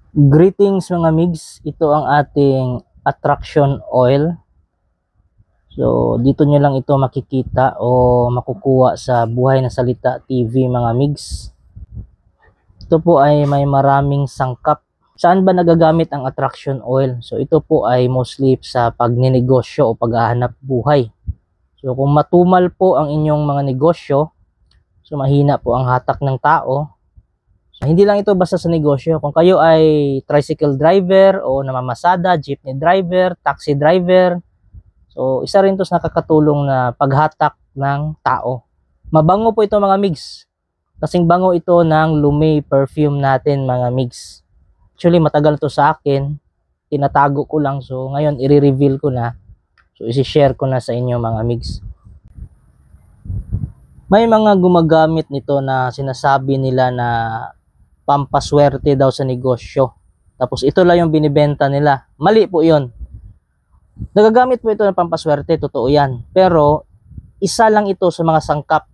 Greetings mga migs, ito ang ating attraction oil. So dito nyo lang ito makikita o makukuha sa Buhay na Salita TV mga migs. Ito po ay may maraming sangkap. Saan ba nagagamit ang attraction oil? So ito po ay mostly sa pagninegosyo o paghahanap buhay. So kung matumal po ang inyong mga negosyo, so mahina po ang hatak ng tao. Hindi lang ito basta sa negosyo. Kung kayo ay tricycle driver o namamasada, jeepney driver, taxi driver, so isa rin ito sa nakakatulong na paghatak ng tao. Mabango po ito mga migs. Kasing bango ito ng Lume perfume natin mga migs. Actually matagal to sa akin. Tinatago ko lang. So ngayon i-reveal ko na. So isi-share ko na sa inyo mga migs. May mga gumagamit nito na sinasabi nila na pampaswerte daw sa negosyo. Tapos ito lang yung binibenta nila. Mali po yun. Nagagamit po ito ng pampaswerte, totoo yan. Pero isa lang ito sa mga sangkap.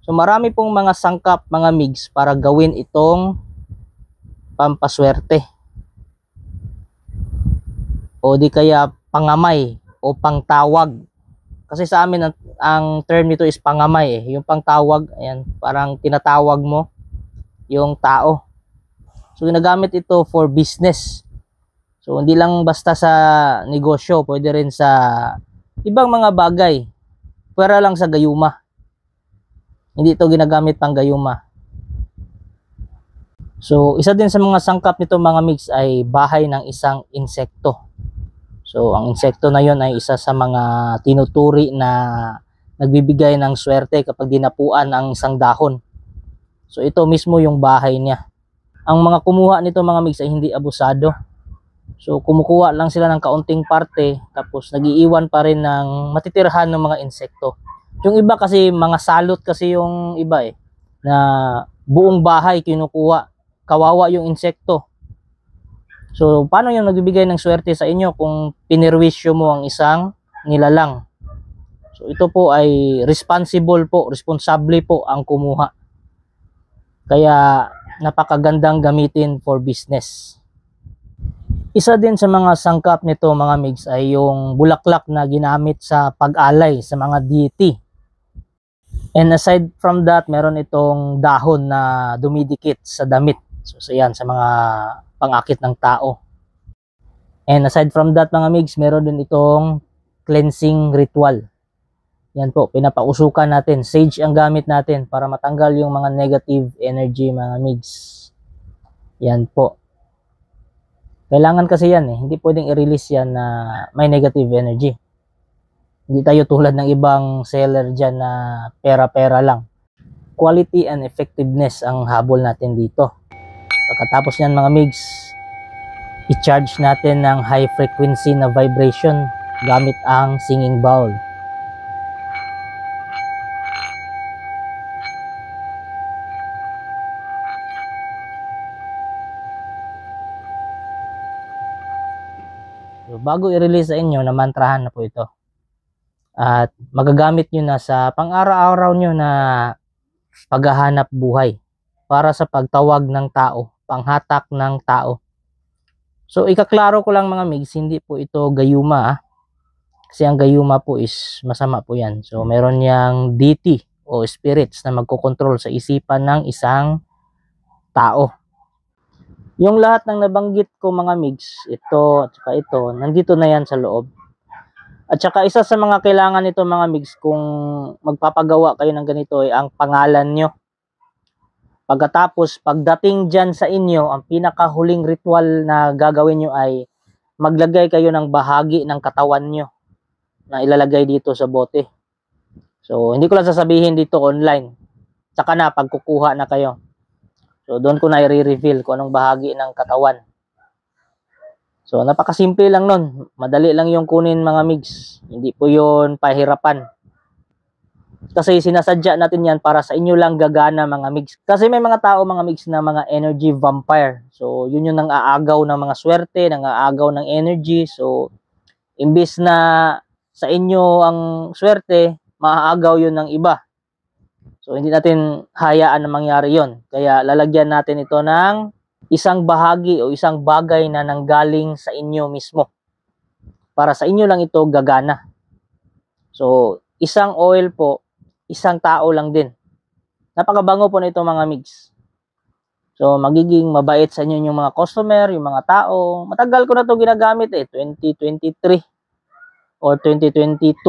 So marami pong mga sangkap mga migs para gawin itong pampaswerte. O di kaya pangamay o pangtawag. Kasi sa amin ang term nito is pangamay eh. Yung pangtawag, ayan, parang tinatawag mo yung tao. So ginagamit ito for business. So hindi lang basta sa negosyo, pwede rin sa ibang mga bagay. Pwera lang sa gayuma. Hindi ito ginagamit pang gayuma. So isa din sa mga sangkap nito mga mix ay bahay ng isang insekto. So ang insekto na yon ay isa sa mga tinuturi na nagbibigay ng swerte kapag dinapuan ang isang dahon. So ito mismo yung bahay niya. Ang mga kumuha nito mga migs ay hindi abusado. So kumukuha lang sila ng kaunting parte tapos nagiiwan pa rin ng matitirhan ng mga insekto. Yung iba kasi mga salot kasi yung iba eh na buong bahay kinukuha. Kawawa yung insekto. So paano yung nagbibigay ng swerte sa inyo kung pinirwisyo mo ang isang nilalang? So ito po ay responsable po ang kumuha. Kaya napakagandang gamitin for business. Isa din sa mga sangkap nito mga migs ay yung bulaklak na ginamit sa pag-alay sa mga deity. And aside from that, meron itong dahon na dumidikit sa damit. So yan sa mga pangakit ng tao. And aside from that mga migs, meron din itong cleansing ritual. Yan po, pinapausukan natin. Sage ang gamit natin para matanggal yung mga negative energy mga migs. Yan po. Kailangan kasi yan eh. Hindi pwedeng i-release yan na may negative energy. Hindi tayo tulad ng ibang seller dyan na pera-pera lang. Quality and effectiveness ang habol natin dito. Pagkatapos yan mga migs, i-charge natin ng high frequency na vibration gamit ang singing bowl. So, bago i-release sa inyo, namantrahan na po ito. At magagamit nyo na sa pang-araw-araw nyo na paghahanap buhay para sa pagtawag ng tao, panghatak ng tao. So, ikaklaro ko lang mga migs, hindi po ito gayuma ah. Kasi ang gayuma po is masama po yan. So, meron niyang deity o spirits na magkokontrol sa isipan ng isang tao. Yung lahat ng nabanggit ko mga migs, ito at saka ito, nandito na yan sa loob. At saka isa sa mga kailangan nito mga migs kung magpapagawa kayo ng ganito ay ang pangalan nyo. Pagkatapos, pagdating dyan sa inyo, ang pinakahuling ritual na gagawin nyo ay maglagay kayo ng bahagi ng katawan nyo na ilalagay dito sa bote. So, hindi ko lang sasabihin dito online. Saka na, pagkukuha na kayo. So, doon ko na i-reveal kung anong bahagi ng katawan. So, napakasimple lang nun. Madali lang yung kunin mga migs. Hindi po yun pahirapan. Kasi sinasadya natin yan para sa inyo lang gagana mga migs. Kasi may mga tao mga migs na mga energy vampire. So, yun yung nang-aagaw ng mga swerte, nang-aagaw ng energy. So, imbis na sa inyo ang swerte, maaagaw yun ng iba. So, hindi natin hayaan na mangyari yon. Kaya, lalagyan natin ito ng isang bahagi o isang bagay na nanggaling sa inyo mismo. Para sa inyo lang ito gagana. So, isang oil po, isang tao lang din. Napakabango po nito mga migs. So, magiging mabait sa inyo yung mga customer, yung mga tao. Matagal ko na ito ginagamit 2023 or 2022.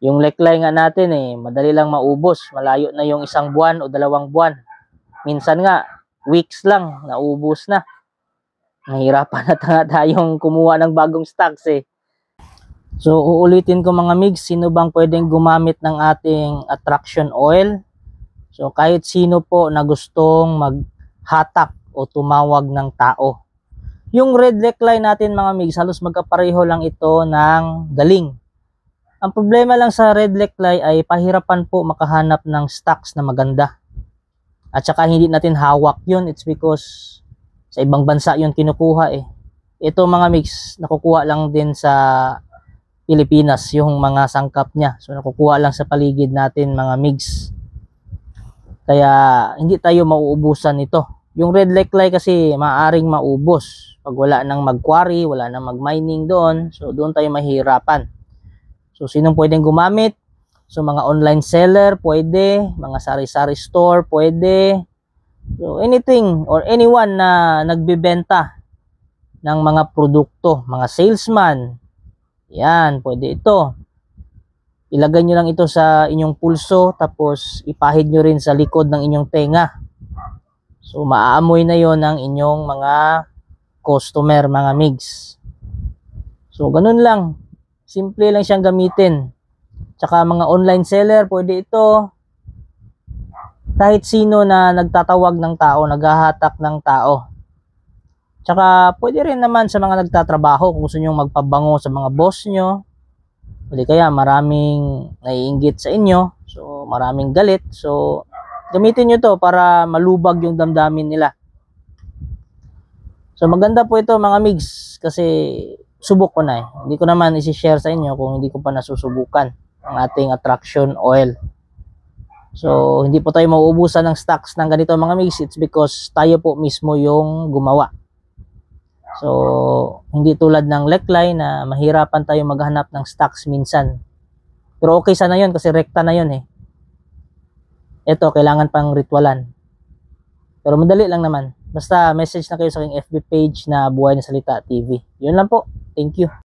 Yung leklay nga natin madali lang maubos. Malayo na yung 1 buwan o 2 buwan. Minsan nga, weeks lang, naubos na. Nahirapan na tayong kumuha ng bagong stocks So, uulitin ko mga migs, sino bang pwedeng gumamit ng ating attraction oil? So, kahit sino po na gustong maghatak o tumawag ng tao. Yung red neckline natin mga migs, halos magkapareho lang ito ng galing. Ang problema lang sa red neckline ay pahirapan po makahanap ng stocks na maganda. At saka hindi natin hawak yun. It's because sa ibang bansa yun kinukuha Ito mga migs, nakukuha lang din sa Pilipinas yung mga sangkap niya. So nakukuha lang sa paligid natin mga migs. Kaya hindi tayo mauubusan nito. Yung red neckline kasi maaring maubos. Pag wala nang mag-quarry, wala nang mag-mining doon. So doon tayo mahirapan. So sinong pwedeng gumamit? So mga online seller pwede, mga sari-sari store pwede. So anything or anyone na nagbebenta ng mga produkto, mga salesman, yan, pwede ito. Ilagay nyo lang ito sa inyong pulso, tapos ipahid nyo rin sa likod ng inyong tenga. So maaamoy na yon ng inyong mga customer, mga migs. So ganun lang. Simple lang siyang gamitin. Tsaka mga online seller, pwede ito. Kahit sino na nagtatawag ng tao, naghahatak ng tao. Tsaka pwede rin naman sa mga nagtatrabaho kung gusto nyo magpabango sa mga boss nyo. Pwede kaya maraming naiinggit sa inyo. So maraming galit. So gamitin nyo to para malubag yung damdamin nila. So maganda po ito mga migs kasi subok ko na Hindi ko naman isi-share sa inyo kung hindi ko pa nasusubukan ang ating attraction oil. So hindi po tayo mauubusan ng stocks ng ganito mga migs. It's because tayo po mismo yung gumawa. So hindi tulad ng neckline na mahirapan tayo maghanap ng stocks minsan. Pero okay sana yun kasi rekta na yun Ito kailangan pang ritualan. Pero madali lang naman. Basta message na kayo sa aking FB page na Buhay na Salita TV. Yun lang po. Thank you.